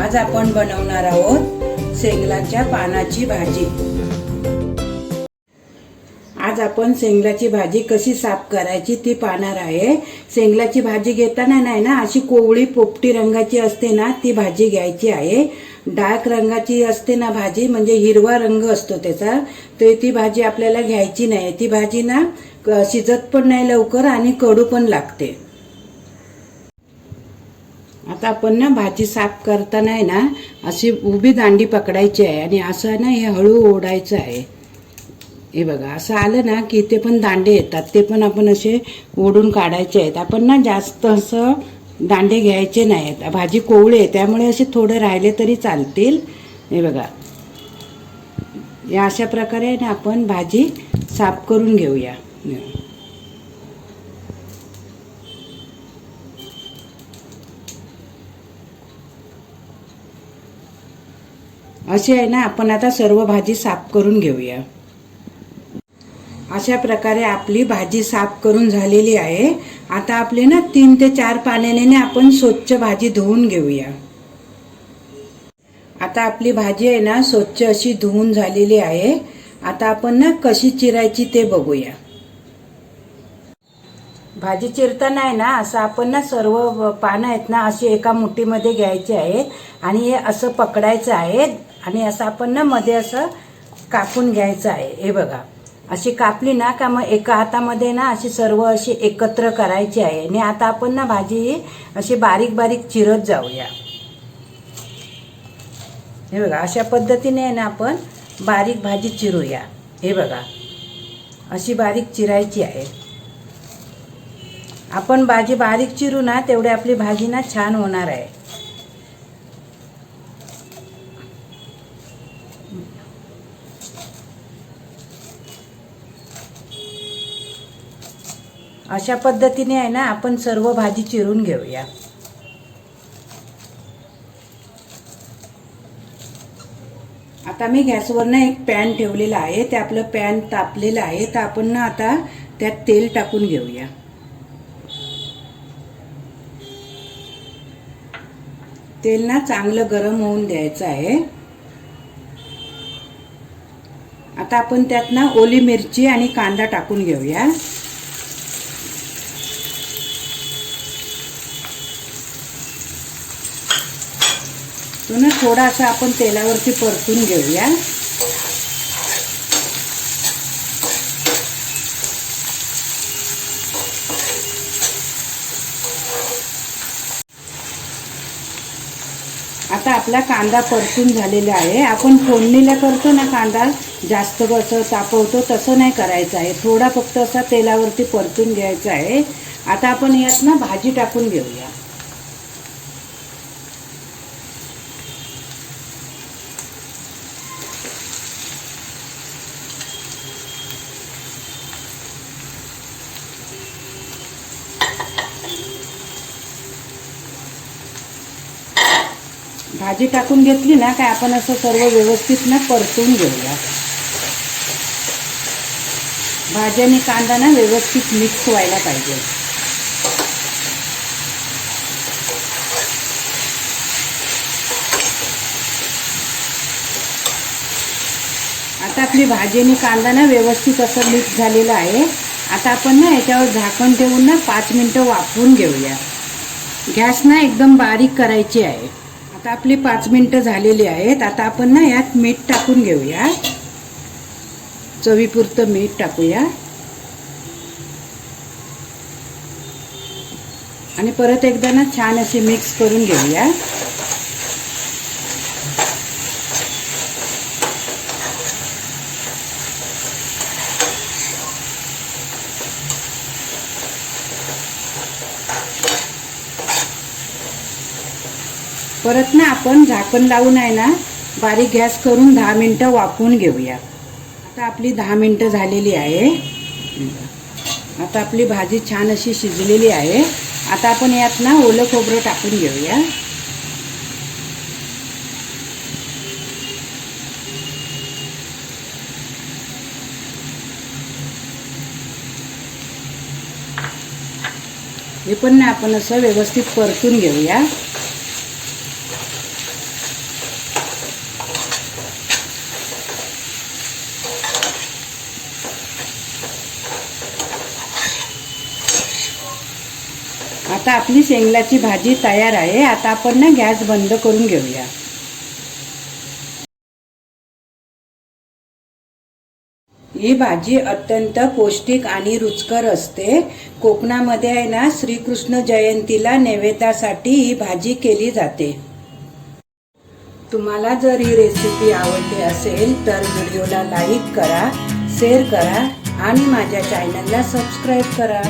आज आपण बनवणार आहोत शेंगलाच्या पानाची भाजी। आज आपण शेंगलाची भाजी कशी साफ करायची ती पाहणार आहे। शेंगलाची भाजी घेताना नाही ना अशी कोवळी पोपटी रंगाची असते ना ती भाजी घ्यायची आहे। डार्क रंगाची असते ना भाजी म्हणजे हिरवा रंग असतो त्याचा, तर ती भाजी आपल्याला घ्यायची नाही। ती भाजी ना शिजत पण नाही लवकर आणि कडू पण लागते। आता आपण ना भाजी साफ करताना आहे ना अशी उभी दांडी पकडायची आहे आणि असं ना हे हळू ओढायचं आहे। हे बघा असं आलं ना की ते पण दांडे येतात, ते पण आपण असे ओढून काढायचे आहेत। आपण ना जास्त असं दांडे घ्यायचे नाहीत, भाजी कोवळी आहे त्यामुळे असे थोडे राहिले तरी चालतील। हे बघा या अशा प्रकारे ना आपण भाजी साफ करून घेऊया। अशी आहे ना आपण आता सर्व भाजी साफ करून घेऊया। अशा प्रकारे आपली भाजी साफ करून झालेली आहे। आता आपली ना 3 ते 4 पाण्याने आपण स्वच्छ भाजी धुवून घेऊया। आता आपली भाजी आहे ना स्वच्छ अशी धुवून झालेली आहे। आता आपण ना कशी चिरायची ते बघूया। भाजी चिरताना आहे ना असं आपण ना सर्व पानं आहेत ना अशी एका मुठीमध्ये घ्यायची आहेत आणि हे असं पकडायचं आहे आणि असं आपण ना मध्ये असं कापून घ्यायचं आहे। हे बघा अशी कापली ना का मग एका हातामध्ये ना अशी सर्व अशी एकत्र करायची आहे। आणि आता आपण ना भाजी अशी बारीक बारीक चिरत जाऊया। हे बघा अशा पद्धतीने आहे ना आपण बारीक भाजी चिरूया। हे बघा अशी बारीक चिरायची आहे। आपण भाजी बारीक चिरू ना तेवढी आपली भाजी ना छान होणार आहे। अशा पद्धतीने आहे ना आपण सर्व भाजी चिरून घेऊया। आता मी गॅसवर ना एक पॅन ठेवलेला आहे, ते आपलं पॅन तापलेलं आहे, तर आपण ना आता त्यात तेल टाकून घेऊया। तेल ना चांगलं गरम होऊन द्यायचं आहे। आता आपण त्यात ना ओली मिरची आणि कांदा टाकून घेऊया। तो ना थोडासा आपण तेलावरती परतून घेऊया। आता आपला कांदा परतून झालेला आहे। आपण फोडणीला करतो ना कांदा जास्त असं तापवतो तसं नाही करायचं आहे, थोडा फक्त असा तेलावरती परतून घ्यायचा आहे। आता आपण यात ना भाजी टाकून घेऊया। भाजी टाकून घेतली ना काय आपण असं सर्व व्यवस्थित ना परतून घेऊया। भाजी आणि कांदा ना व्यवस्थित मिक्स व्हायला पाहिजे। आता आपली भाजी आणि कांदा ना व्यवस्थित असं मिक्स झालेला आहे। आता आपण ना याच्यावर झाकण ठेवून ना 5 मिनिटं वाफवून घेऊया। गॅस ना एकदम बारीक करायची आहे। आता आपली 5 मिनिटं झालेली आहेत। आता आपण ना यात मीठ टाकून घेऊया, चवीपुरतं मीठ टाकूया आणि परत एकदा ना छान असे मिक्स करून घेऊया। परत ना आपण झाकण लावून आहे ना बारीक गॅस करून 10 मिनिटं वाफवून घेऊया। आता आपली 10 मिनिटं झालेली आहे। आता आपली भाजी छान अशी शिजलेली आहे। आता आपण यात ना ओलं खोबरं टाकून घेऊया। हे पण ना आपण असं व्यवस्थित परतून घेऊया। आता आपली शेंगलाची भाजी तयार आहे. आता आपण ना गॅस बंद करून घेऊया. ही भाजी अत्यंत पौष्टिक आणि रुचकर असते. कोकणामध्ये आहे ना श्रीकृष्ण जयंतीला नैवेद्यासाठी ही भाजी केली जाते. तुम्हाला जर ही रेसिपी आवडली असेल तर व्हिडिओला लाईक करा, शेअर करा आणि माझ्या चॅनलला सबस्क्राईब करा.